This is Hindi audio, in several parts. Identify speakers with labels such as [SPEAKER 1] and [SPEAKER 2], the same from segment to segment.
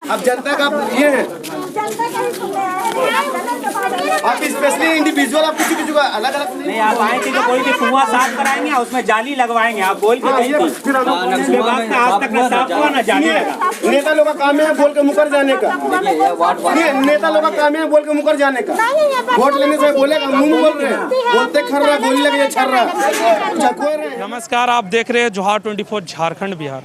[SPEAKER 1] अब जनता का ये है, आप स्पेशली इंडिविजुअल आप किसी का अलग अलग
[SPEAKER 2] नहीं आप आएंगे तो कोई भी कुआं साफ कराएंगे उसमें जाली लगवाएंगे। आप बोल के नहीं थी, उसके बाद में आज तक न साफ हुआ न जाली लगा।
[SPEAKER 1] नेता लोग का काम है बोल के मुकर जाने का, नेता लोग का काम है बोल के मुकर जाने का। वोट लेने से बोलेगा मुंह बोल रहे हैं, बोलते खर्रा गोली लगे छर्रा।
[SPEAKER 3] नमस्कार, आप देख रहे हैं जोहार 24 झारखंड बिहार।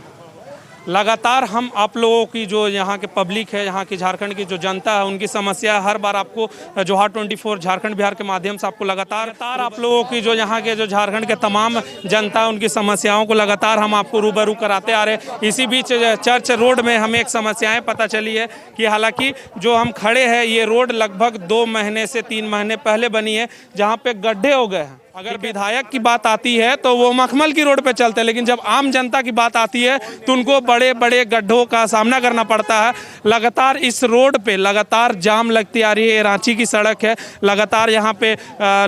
[SPEAKER 3] लगातार हम आप लोगों की जो यहाँ के पब्लिक है, यहाँ की झारखंड की जो जनता है, उनकी समस्या हर बार आपको जोहार 24 झारखंड बिहार के माध्यम से आपको लगातार आप लोगों की जो यहाँ के जो झारखंड के तमाम जनता है उनकी समस्याओं को लगातार हम आपको रूबरू कराते आ रहे हैं। इसी बीच चर्च रोड में हमें एक समस्याएं पता चली है कि हालांकि जो हम खड़े हैं ये रोड लगभग 2 महीने से 3 महीने पहले बनी है, जहाँ पे गड्ढे हो गए हैं। अगर विधायक की बात आती है तो वो मखमल की रोड पे चलते हैं, लेकिन जब आम जनता की बात आती है तो उनको बड़े बड़े गड्ढों का सामना करना पड़ता है। लगातार इस रोड पे लगातार जाम लगती आ रही है। रांची की सड़क है, लगातार यहाँ पे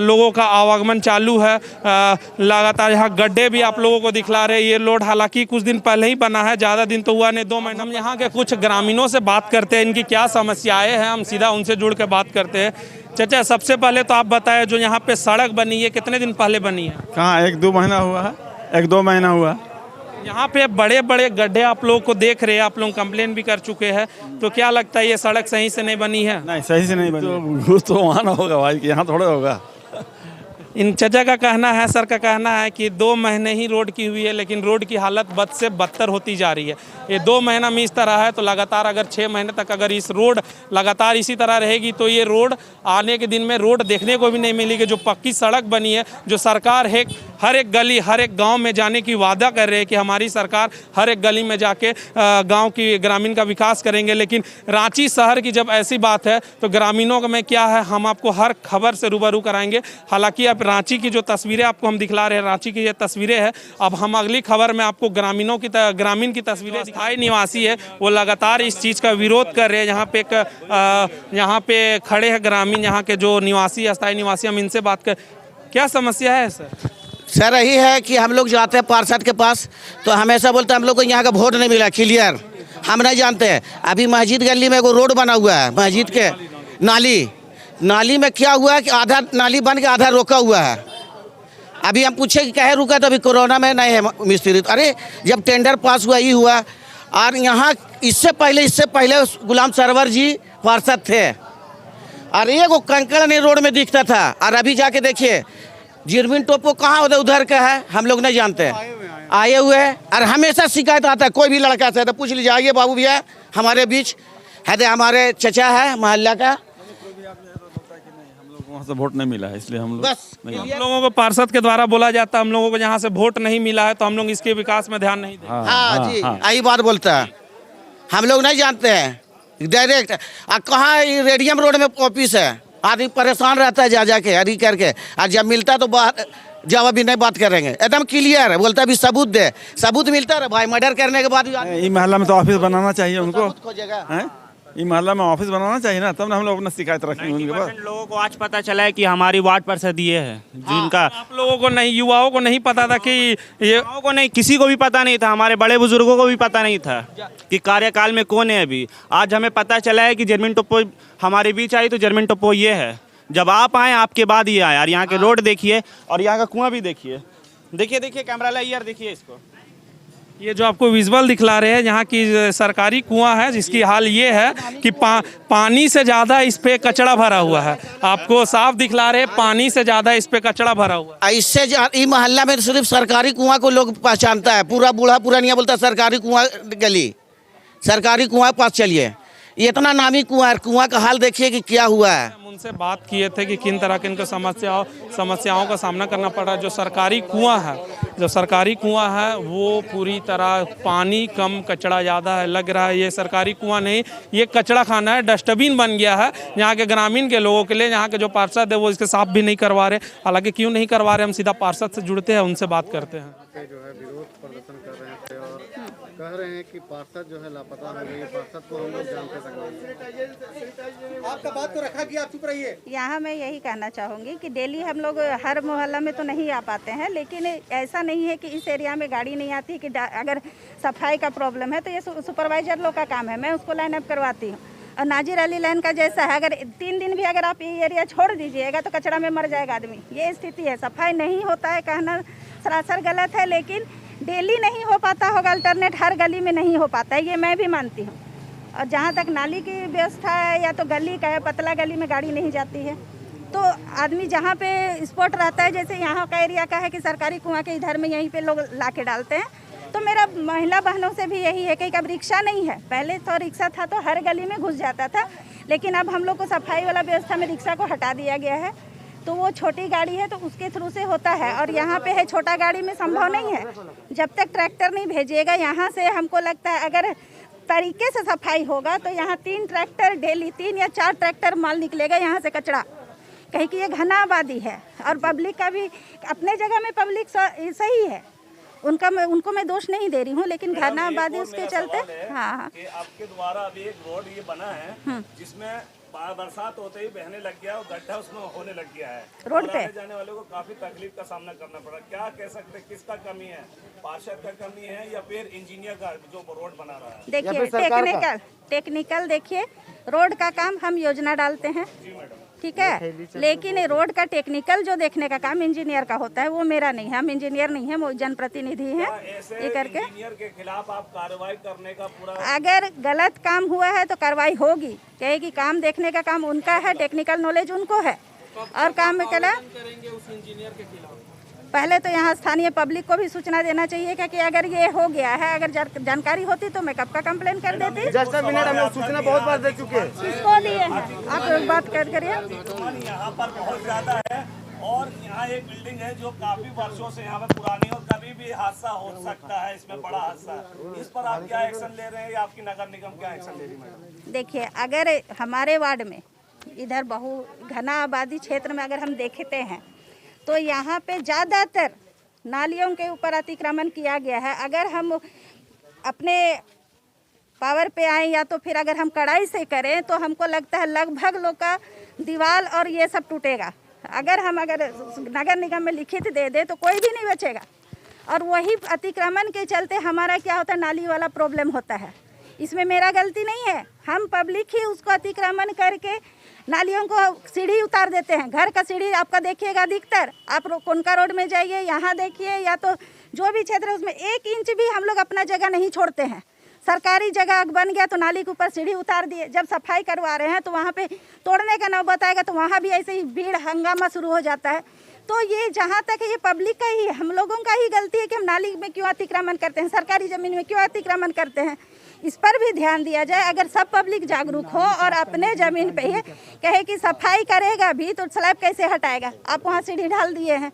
[SPEAKER 3] लोगों का आवागमन चालू है। लगातार यहाँ गड्ढे भी आप लोगों को दिखला रहे हैं। ये रोड हालांकि कुछ दिन पहले ही बना है, ज़्यादा दिन तो हुआ नहीं, 2 महीने। हम यहाँ के कुछ ग्रामीणों से बात करते हैं, इनकी क्या समस्याएँ हैं, हम सीधा उनसे जुड़ के बात करते हैं। चाचा, सबसे पहले तो आप बताएं, जो यहाँ पे सड़क बनी है कितने दिन पहले बनी है?
[SPEAKER 4] कहाँ 1-2 महीना हुआ है, 1-2 महीना हुआ।
[SPEAKER 3] यहाँ पे बड़े बड़े गड्ढे आप लोगों को देख रहे हैं, आप लोग कंप्लेन भी कर चुके हैं, तो क्या लगता है ये सड़क सही से नहीं बनी है?
[SPEAKER 4] नहीं, सही से नहीं बनी तो वहाँ ना होगा भाई, यहाँ थोड़ा होगा।
[SPEAKER 3] इन चाचा का कहना है, सर का कहना है कि 2 महीने ही रोड की हुई है, लेकिन रोड की हालत बद से बदतर होती जा रही है। ये 2 महीना में इस तरह है तो लगातार अगर 6 महीने तक अगर इस रोड लगातार इसी तरह रहेगी तो ये रोड आने के दिन में रोड देखने को भी नहीं मिलेगी। जो पक्की सड़क बनी है, जो सरकार है हर एक गली हर एक गांव में जाने की वादा कर रहे हैं कि हमारी सरकार हर एक गली में जाके गांव की ग्रामीण का विकास करेंगे, लेकिन रांची शहर की जब ऐसी बात है तो ग्रामीणों में क्या है, हम आपको हर खबर से रूबरू कराएंगे। हालांकि अब रांची की जो तस्वीरें आपको हम दिखला रहे हैं, रांची की ये तस्वीरें हैं। अब हम अगली खबर में आपको ग्रामीण की तस्वीरें। स्थायी निवासी है वो लगातार इस चीज़ का विरोध कर रहे हैं। यहाँ पे खड़े हैं ग्रामीण, यहाँ के जो निवासी अस्थायी निवासी, हम इनसे बात कर। क्या समस्या है
[SPEAKER 5] सर? यही है कि हम लोग जाते हैं पार्षद के पास तो हमेशा बोलते हैं हम लोग को यहाँ का वोट नहीं मिला क्लियर, हम नहीं जानते हैं। अभी मस्जिद गली में एगो रोड बना हुआ है, मस्जिद के नाली में क्या हुआ है कि आधा नाली बन के आधा रोका हुआ है। अभी हम पूछे कि कहे रुका, तो अभी कोरोना में नहीं है मिस्त्री। अरे जब टेंडर पास हुआ ही हुआ। और यहाँ इससे पहले गुलाम सरवर जी पार्षद थे और एक कंकड़ नहीं रोड में दिखता था। और अभी जाके देखिए जिरमिन टोपो कहाँ उधर का है, हम लोग नहीं जानते हैं। आए हुए हैं और हमेशा शिकायत आता है, कोई भी लड़का से तो पूछ लीजिए। आइए बाबू भैया हमारे बीच है, हमारे चचा है मोहल्ला का,
[SPEAKER 4] वहाँ से वोट नहीं मिला है इसलिए हम लोग
[SPEAKER 5] बस
[SPEAKER 3] हम लोगों को पार्षद के द्वारा बोला जाता है हम लोगों को यहाँ से वोट नहीं मिला है तो हम लोग इसके विकास में ध्यान नहीं देंगे।
[SPEAKER 5] हाँ जी, यही बात बोलता है। हम लोग नहीं जानते हैं डायरेक्ट। कहाँ रेडियम रोड में ऑफिस है, आदमी परेशान रहता है जा जाके हरी करके, और जब मिलता तो बात जब अभी नहीं बात करेंगे, एकदम क्लियर है। बोलता अभी सबूत दे, सबूत मिलता है भाई। मर्डर करने के बाद
[SPEAKER 4] ये मोहल्ला में तो ऑफिस बनाना चाहिए उनको,
[SPEAKER 5] खोजेगा।
[SPEAKER 4] ये मोहल्ला में ऑफिस बनाना चाहिए ना, तब ना हम लोग अपना शिकायत रखेंगे उनके पास।
[SPEAKER 2] लोगों को आज पता चला है कि हमारी वार्ड पार्षद ये है जिनका
[SPEAKER 3] आप लोगों को नहीं, युवाओं को नहीं पता था कि ये
[SPEAKER 2] को नहीं, किसी को भी पता नहीं था, हमारे बड़े बुजुर्गों को भी पता नहीं था कि कार्यकाल में कौन है। अभी आज हमें पता चला है कि जर्मिन टोपो हमारे बीच आई तो जर्मिन टोपो ये है। जब आप आए आपके बाद ये आए। और यहाँ के रोड देखिए और यहाँ का कुआं भी देखिए, देखिए कैमरा लाइए यार, देखिए इसको।
[SPEAKER 3] ये जो आपको विजुअल दिखला रहे हैं यहाँ की सरकारी कुआं है, जिसकी हाल ये है कि पानी से ज़्यादा इस पे कचरा भरा हुआ है। आपको साफ दिखला रहे हैं, पानी से ज़्यादा इस पे कचरा भरा हुआ है।
[SPEAKER 5] इससे इस मोहल्ला में सिर्फ सरकारी कुआं को लोग पहचानता है। पूरा बूढ़ा पुरानिया बोलता है सरकारी कुआं गली, सरकारी कुआं पास चलिए। ये इतना नामी कुआं है, कुआं का हाल देखिए कि क्या हुआ है।
[SPEAKER 3] हम उनसे बात किए थे कि किन तरह के इनको समस्याओं का सामना करना पड़ रहा है। जो सरकारी कुआं है वो पूरी तरह पानी कम, कचरा ज़्यादा है। लग रहा है ये सरकारी कुआं नहीं, ये कचरा खाना है, डस्टबिन बन गया है यहाँ के ग्रामीण के लोगों के लिए। यहाँ के जो पार्षद है वो इसके साफ भी नहीं करवा रहे। हालांकि क्यों नहीं करवा रहे, हम सीधा पार्षद से जुड़ते हैं, उनसे बात करते हैं।
[SPEAKER 6] जो है विरोध प्रदर्शन कर रहे थे और कह रहे हैं कि पार्षद जो है लापता हो गई है, पार्षद को हम लोग जानते तक
[SPEAKER 1] आपका बात तो रखा कि आप चुप रहिए।
[SPEAKER 7] यहाँ मैं यही कहना चाहूँगी कि डेली हम लोग हर मोहल्ला में तो नहीं आ पाते हैं, लेकिन ऐसा नहीं है कि इस एरिया में गाड़ी नहीं आती कि अगर सफाई का प्रॉब्लम है तो ये सुपरवाइजर लोग का काम है, मैं उसको लाइन अप करवाती हूँ। और नाजिर अली लाइन का जैसा है, अगर 3 दिन भी अगर आप ये एरिया छोड़ दीजिएगा तो कचरा में मर जाएगा आदमी, ये स्थिति है। सफाई नहीं होता है कहना सरासर गलत है, लेकिन डेली नहीं हो पाता होगा, अल्टरनेट हर गली में नहीं हो पाता है, ये मैं भी मानती हूँ। और जहाँ तक नाली की व्यवस्था है या तो गली का है, पतला गली में गाड़ी नहीं जाती है, तो आदमी जहाँ पे स्पॉट रहता है, जैसे यहाँ का एरिया का है कि सरकारी कुआं के इधर में यहीं पे लोग ला के डालते हैं, तो मेरा महिला बहनों से भी यही है कि अब रिक्शा नहीं है, पहले तो रिक्शा था तो हर गली में घुस जाता था, लेकिन अब हम लोग को सफाई वाला व्यवस्था में रिक्शा को हटा दिया गया है, तो वो छोटी गाड़ी है तो उसके थ्रू से होता है। और यहाँ पे है छोटा गाड़ी में संभव नहीं है, जब तक ट्रैक्टर नहीं भेजिएगा यहाँ से। हमको लगता है अगर तरीके से सफाई होगा तो यहाँ 3 ट्रैक्टर डेली, 3 या 4 ट्रैक्टर माल निकलेगा यहाँ से कचरा, कहीं कि ये घना आबादी है। और पब्लिक का भी अपने जगह में पब्लिक सही है, उनको मैं दोष नहीं दे रही हूँ, लेकिन घना आबादी उसके चलते। हाँ,
[SPEAKER 2] कि आपके द्वारा अभी एक रोड ये बना है जिसमें बरसात होते ही बहने लग गया और गड्ढा उसमें होने लग गया है,
[SPEAKER 7] रोड पे
[SPEAKER 2] आने जाने वालों को काफी तकलीफ का सामना करना पड़ा। क्या कह सकते हैं, किसका कमी है, पार्षद का कमी है या फिर इंजीनियर का जो रोड बना रहा है?
[SPEAKER 7] देखिए टेक्निकल देखिए, रोड का काम हम योजना डालते हैं, ठीक है, लेकिन रोड का टेक्निकल जो देखने का काम इंजीनियर का होता है, वो मेरा नहीं है। हम इंजीनियर नहीं है, वो जनप्रतिनिधि हैं। ये करके
[SPEAKER 2] इंजीनियर के खिलाफ आप कार्रवाई करने का पूरा,
[SPEAKER 7] अगर गलत काम हुआ है तो कार्रवाई होगी, कहेगी काम देखने का काम उनका है, टेक्निकल नॉलेज उनको है, और काम में
[SPEAKER 3] करेंगे उस इंजीनियर के खिलाफ।
[SPEAKER 7] पहले तो यहाँ स्थानीय पब्लिक को भी सूचना देना चाहिए कि अगर ये हो गया है, अगर जानकारी होती तो मैं कब का कंप्लेन कर देती।
[SPEAKER 1] जस्ट अ मिनट, हम लोग सूचना बहुत बार दे चुके हैं।
[SPEAKER 7] किसको दिए हैं आप बात करिए।
[SPEAKER 2] यहाँ पर बहुत ज्यादा है और यहाँ एक बिल्डिंग है जो काफी वर्षों से यहाँ पर पुरानी और कभी भी हादसा हो सकता है, इसमें बड़ा हादसा है। इस पर आप क्या एक्शन ले रहे हैं या आपकी नगर निगम क्या एक्शन ले रही है?
[SPEAKER 7] देखिए, अगर हमारे वार्ड में इधर बहु घना आबादी क्षेत्र में अगर हम देखते हैं तो यहाँ पे ज़्यादातर नालियों के ऊपर अतिक्रमण किया गया है। अगर हम अपने पावर पे आए या तो फिर अगर हम कड़ाई से करें तो हमको लगता है लगभग लोग का दीवार और ये सब टूटेगा। अगर नगर निगम में लिखित दे दे तो कोई भी नहीं बचेगा। और वही अतिक्रमण के चलते हमारा क्या होता है, नाली वाला प्रॉब्लम होता है। इसमें मेरा गलती नहीं है, हम पब्लिक ही उसको अतिक्रमण करके नालियों को सीढ़ी उतार देते हैं। घर का सीढ़ी आपका देखिएगा अधिकतर, आप कोनका रोड में जाइए, यहाँ देखिए, या तो जो भी क्षेत्र है उसमें 1 इंच भी हम लोग अपना जगह नहीं छोड़ते हैं। सरकारी जगह बन गया तो नाली के ऊपर सीढ़ी उतार दिए, जब सफाई करवा रहे हैं तो वहाँ पे तोड़ने का नौबत आएगा तो वहाँ भी ऐसे ही भीड़ हंगामा शुरू हो जाता है। तो ये जहाँ तक है ये पब्लिक का ही, हम लोगों का ही गलती है कि हम नाली में क्यों अतिक्रमण करते हैं, सरकारी ज़मीन में क्यों अतिक्रमण करते हैं। इस पर भी ध्यान दिया जाए। अगर सब पब्लिक जागरूक हो और अपने ज़मीन पे ही कहे कि सफाई करेगा भी तो स्लैब कैसे हटाएगा, आप वहाँ सीढ़ी ढाल दिए हैं।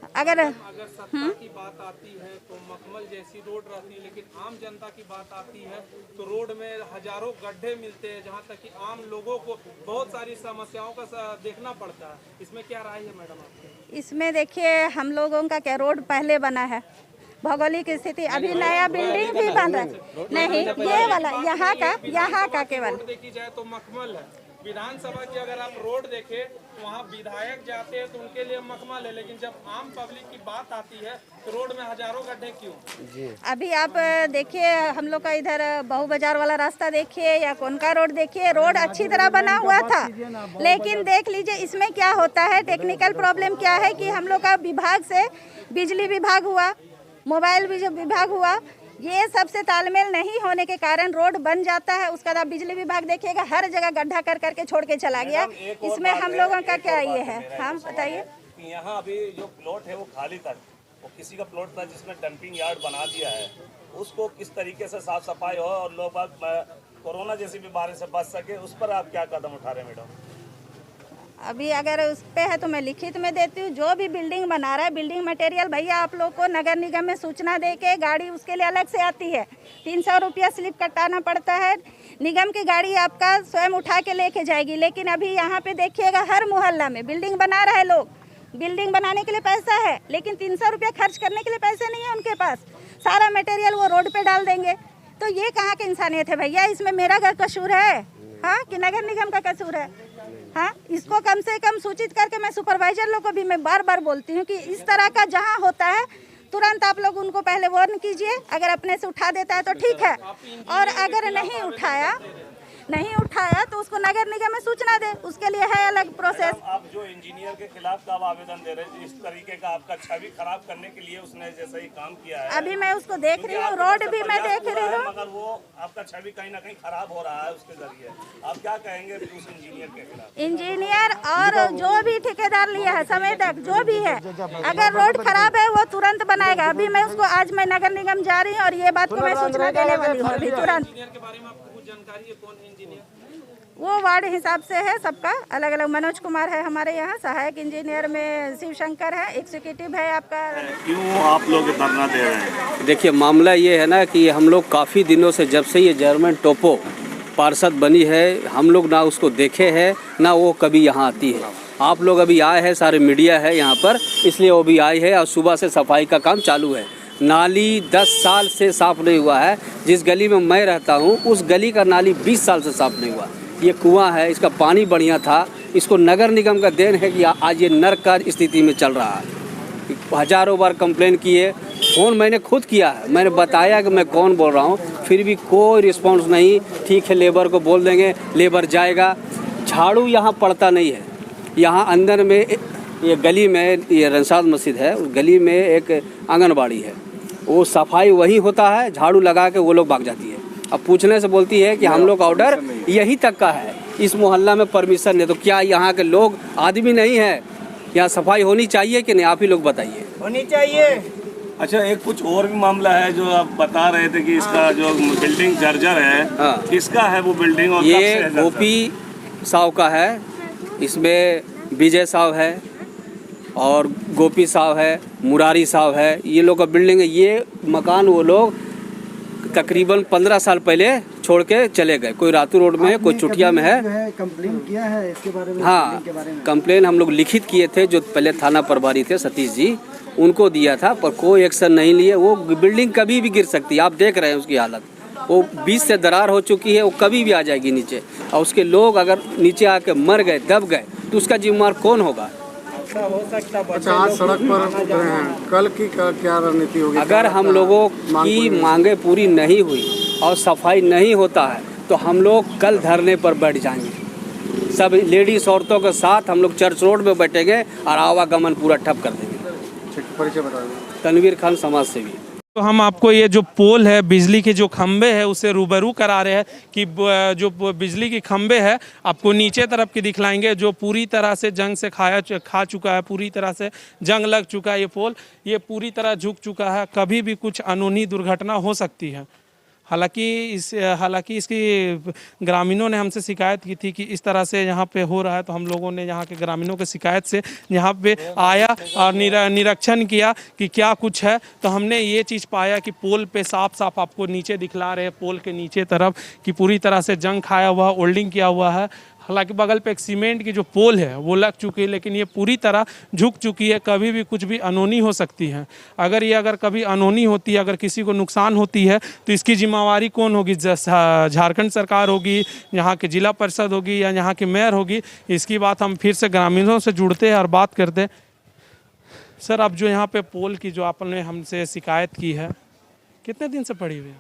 [SPEAKER 7] अगर
[SPEAKER 3] सत्ता की बात आती है तो मखमल जैसी रोड रहती है, लेकिन आम जनता की बात आती है तो रोड में हजारों गड्ढे मिलते हैं, जहां तक कि आम लोगों को बहुत सारी समस्याओं का देखना पड़ता है। इसमें क्या राय है मैडम आपकी?
[SPEAKER 7] इसमें देखिए, हम लोगों का क्या रोड पहले बना है, भौगोलिक स्थिति, अभी नया बिल्डिंग भी बन रहा है। नहीं, ये वाला यहाँ का केवल
[SPEAKER 3] देखी जाए तो मखमल है। विधानसभा की अगर आप रोड देखें तो वहाँ विधायक जाते हैं तो उनके लिए मखमल है, लेकिन जब आम पब्लिक की बात आती है तो रोड में हजारों गड्ढे क्यों?
[SPEAKER 7] अभी आप देखिए, हम लोग का इधर बहु बाजार वाला रास्ता देखिए या कोनका रोड देखिए, रोड अच्छी तरह बना हुआ था, लेकिन देख लीजिए इसमें क्या होता है। टेक्निकल प्रॉब्लम क्या है कि हम लोग का विभाग से बिजली विभाग हुआ, मोबाइल विभाग हुआ, ये सबसे तालमेल नहीं होने के कारण रोड बन जाता है। उसका बाद बिजली विभाग देखिएगा हर जगह गड्ढा कर करके छोड़ के चला गया। इसमें हम लोगों का क्या ये है, हम बताइए।
[SPEAKER 2] यहाँ अभी जो प्लॉट है वो खाली था, वो किसी का प्लॉट था जिसमें डंपिंग यार्ड बना दिया है, उसको किस तरीके से साफ सफाई हो और लोग कोरोना जैसी बीमारी से बच सके, उस पर आप क्या कदम उठा रहे हैं मैडम?
[SPEAKER 7] अभी अगर उस पे है तो मैं लिखित में देती हूँ। जो भी बिल्डिंग बना रहा है, बिल्डिंग मटेरियल भैया आप लोग को नगर निगम में सूचना दे के गाड़ी उसके लिए अलग से आती है, 300 रुपया स्लिप कटाना पड़ता है। निगम की गाड़ी आपका स्वयं उठा के लेके जाएगी। लेकिन अभी यहाँ पे देखिएगा हर मोहल्ला में बिल्डिंग बना रहा है लोग, बिल्डिंग बनाने के लिए पैसा है, लेकिन 300 रुपया खर्च करने के लिए पैसे नहीं है उनके पास। सारा मटेरियल वो रोड पे डाल देंगे। तो ये कहाँ की इंसानियत है भैया? इसमें मेरा घर कसूर है हाँ कि नगर निगम का कसूर है? हाँ, इसको कम से कम सूचित करके मैं सुपरवाइजर लोग को भी मैं बार बार बोलती हूँ कि इस तरह का जहाँ होता है तुरंत आप लोग उनको पहले वार्न कीजिए। अगर अपने से उठा देता है तो ठीक है, और अगर नहीं उठाया तो उसको नगर निगम में सूचना दे, उसके लिए है अलग प्रोसेस।
[SPEAKER 2] आप जो इंजीनियर के खिलाफ कब आवेदन दे रहे हैं इस तरीके का आपका छवि खराब करने के लिए? उसने जैसा ही काम किया है
[SPEAKER 7] अभी मैं उसको देख रही हूँ, रोड भी मैं देख रही हूँ,
[SPEAKER 2] मगर वो आपका छवि कहीं ना कहीं खराब हो रहा है उसके जरिए। आप क्या कहेंगे उस इंजीनियर के खिलाफ?
[SPEAKER 7] इंजीनियर और जो भी ठेकेदार लिया है संवेदक जो भी है, अगर रोड खराब है वो तुरंत बनाएगा। अभी मैं उसको आज मैं नगर निगम जा रही हूँ और ये बात को मैं सूचना देने वाली हूँ अभी तुरंत।
[SPEAKER 3] जानकारी है कौन है इंजीनियर?
[SPEAKER 7] वो वार्ड हिसाब से है सबका अलग अलग। मनोज कुमार है हमारे यहाँ, सहायक इंजीनियर में शिव शंकर है, एग्जीक्यूटिव है आपका।
[SPEAKER 2] क्यों आप लोग धरना दे रहे हैं?
[SPEAKER 8] देखिए मामला ये है ना कि हम लोग काफ़ी दिनों से, जब से ये जर्मन टोपो पार्षद बनी है, हम लोग ना उसको देखे हैं ना वो कभी यहाँ आती है। आप लोग अभी आए हैं, सारे मीडिया है यहाँ पर, इसलिए वो भी आई है और सुबह से सफाई का काम चालू है। नाली 10 साल से साफ़ नहीं हुआ है। जिस गली में मैं रहता हूँ उस गली का नाली 20 साल से साफ़ नहीं हुआ। ये कुआं है, इसका पानी बढ़िया था, इसको नगर निगम का देन है कि आज ये नर्क का स्थिति में चल रहा है। हजारों बार कंप्लेन किए, फ़ोन मैंने खुद किया है, मैंने बताया कि मैं कौन बोल रहा हूँ, फिर भी कोई रिस्पॉन्स नहीं। ठीक है, लेबर को बोल देंगे, लेबर जाएगा। झाड़ू यहाँ पड़ता नहीं है। यहाँ अंदर में ये गली में ये रंसाद मस्जिद है, उस गली में एक आंगनबाड़ी है, वो सफाई वही होता है, झाड़ू लगा के वो लोग भाग जाती है। अब पूछने से बोलती है कि हम लोग ऑर्डर यही तक का है, इस मोहल्ला में परमिशन नहीं। तो क्या यहाँ के लोग आदमी नहीं है? यहाँ सफाई होनी चाहिए कि नहीं? आप ही लोग बताइए।
[SPEAKER 1] होनी चाहिए।
[SPEAKER 2] अच्छा, एक कुछ और भी मामला है जो आप बता रहे थे कि इसका जो बिल्डिंग जर्जर है,
[SPEAKER 8] हाँ।
[SPEAKER 2] किसका है वो बिल्डिंग? और
[SPEAKER 8] ये गोपी साव का है, इसमें विजय साव है और गोपी साव है, मुरारी साव है, ये लोग का बिल्डिंग है। ये मकान वो लोग तकरीबन 15 साल पहले छोड़ के चले गए। कोई रातू रोड में है, कोई चुटिया में है।
[SPEAKER 6] कंप्लेन किया है इसके बारे में?
[SPEAKER 8] हाँ, कंप्लेन हम लोग लिखित किए थे, जो पहले थाना प्रभारी थे सतीश जी, उनको दिया था, पर कोई एक्शन नहीं लिए। वो बिल्डिंग कभी भी गिर सकती है, आप देख रहे हैं उसकी हालत। वो बीच से दरार हो चुकी है, वो कभी भी आ जाएगी नीचे। और उसके लोग अगर नीचे आके मर गए, दब गए, तो उसका जिम्मेवार कौन होगा?
[SPEAKER 6] अच्छा, आज सड़क पर उतरे हैं, कल की क्या रणनीति होगी?
[SPEAKER 8] अगर हम लोगों की मांगे पूरी नहीं हुई और सफाई नहीं होता है तो हम लोग कल धरने पर बैठ जाएंगे। सब लेडीज औरतों के साथ हम लोग चर्च रोड में बैठेंगे और आवागमन पूरा ठप कर देंगे।
[SPEAKER 6] परिचय बताइए।
[SPEAKER 8] तनवीर खान, समाज सेवी।
[SPEAKER 3] तो हम आपको ये जो पोल है, बिजली के जो खंबे हैं, उससे रूबरू करा रहे हैं कि जो बिजली की खंबे है आपको नीचे तरफ की दिखलाएंगे, जो पूरी तरह से जंग से खा चुका है, पूरी तरह से जंग लग चुका है। ये पोल ये पूरी तरह झुक चुका है, कभी भी कुछ अनहोनी दुर्घटना हो सकती है। हालांकि इसकी ग्रामीणों ने हमसे शिकायत की थी कि इस तरह से यहाँ पे हो रहा है, तो हम लोगों ने यहाँ के ग्रामीणों की शिकायत से यहाँ पे आया और निरीक्षण किया कि क्या कुछ है। तो हमने ये चीज़ पाया कि पोल पे साफ आपको नीचे दिखला रहे हैं, पोल के नीचे तरफ कि पूरी तरह से जंग खाया हुआ, ओल्डिंग किया हुआ है। हालांकि बगल पे एक सीमेंट की जो पोल है वो लग चुकी है, लेकिन ये पूरी तरह झुक चुकी है। कभी भी कुछ भी अनहोनी हो सकती है। अगर कभी अनहोनी होती है, अगर किसी को नुकसान होती है, तो इसकी जिम्मेवारी कौन होगी? झारखंड सरकार होगी, यहाँ के जिला परिषद होगी, या यहाँ की मेयर होगी? इसकी बात हम फिर से ग्रामीणों से जुड़ते हैं और बात करते हैं। सर, अब जो यहाँ पे पोल की जो आपने हमसे शिकायत की है, कितने दिन से पड़ी हुई है?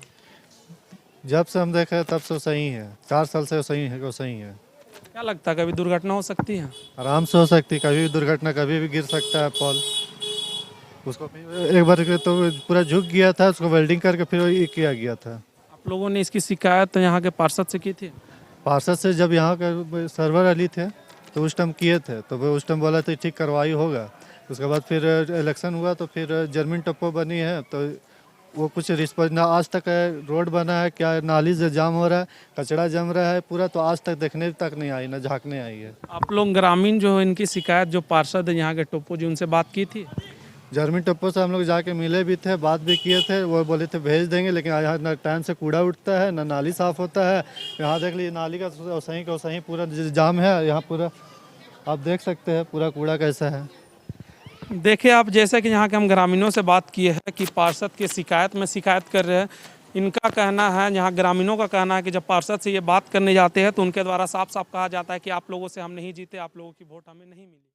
[SPEAKER 6] जब से हम देखे तब से सही है, 4 साल से सही है।
[SPEAKER 3] क्या लगता है कभी दुर्घटना हो सकती है?
[SPEAKER 6] आराम से हो सकती है, कभी भी दुर्घटना, कभी भी गिर सकता है पोल। उसको एक बार तो पूरा झुक गया था, उसको वेल्डिंग करके फिर ये किया गया था।
[SPEAKER 3] आप लोगों ने इसकी शिकायत यहाँ के पार्षद से की थी?
[SPEAKER 6] पार्षद से जब यहाँ के सर्वर अली थे तो उस टाइम किए थे, तो वो उस टाइम बोला था ठीक कार्रवाई होगा। उसके बाद फिर इलेक्शन हुआ तो फिर जर्मन टप्पो बनी है, तो वो कुछ रिस्पॉन्स ना आज तक है। रोड बना है, क्या नाली से जाम हो रहा है, कचरा जम रहा है पूरा, तो आज तक देखने तक नहीं आई, ना झांकने आई है।
[SPEAKER 3] आप लोग ग्रामीण जो इनकी शिकायत जो पार्षद है यहाँ के टोप्पो जी, उनसे बात की थी?
[SPEAKER 6] जर्मन टप्पो से हम लोग जाके मिले भी थे, बात भी किए थे। वो बोले थे भेज देंगे, लेकिन यहाँ ना टाइम से कूड़ा उठता है, ना नाली साफ़ होता है। यहाँ देख लीजिए, नाली का सही पूरा जाम है। यहाँ पूरा आप देख सकते हैं पूरा कूड़ा कैसा है।
[SPEAKER 3] देखिए आप, जैसे कि यहाँ के हम ग्रामीणों से बात किए हैं कि पार्षद की शिकायत में शिकायत कर रहे हैं। इनका कहना है, यहाँ ग्रामीणों का कहना है कि जब पार्षद से ये बात करने जाते हैं तो उनके द्वारा साफ साफ कहा जाता है कि आप लोगों से हम नहीं जीते, आप लोगों की वोट हमें नहीं मिली।